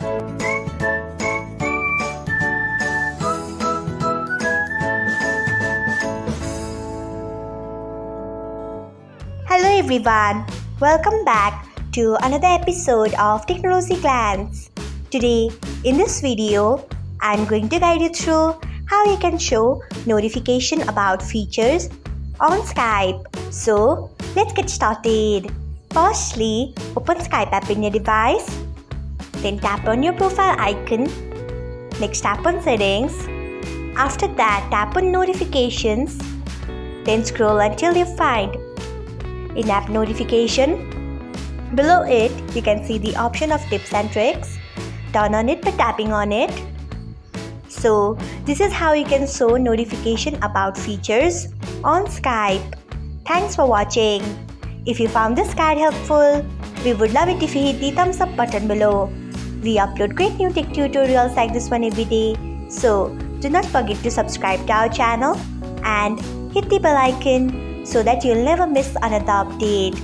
Hello everyone, welcome back to another episode of Technologyglance. Today in this video, I'm going to guide you through how you can show notification about features on Skype. So let's get started. Firstly, open Skype app in your device. Then tap on your profile icon. Next tap on settings. After that tap on notifications. Then scroll until you find in-app notification. Below it, you can see the option of tips and tricks. Turn on it by tapping on it. So, this is how you can show notification about features on Skype. Thanks for watching. If you found this guide helpful, we would love it if you hit the thumbs up button below. We upload great new tech tutorials like this one every day. So, do not forget to subscribe to our channel and hit the bell icon so that you'll never miss another update.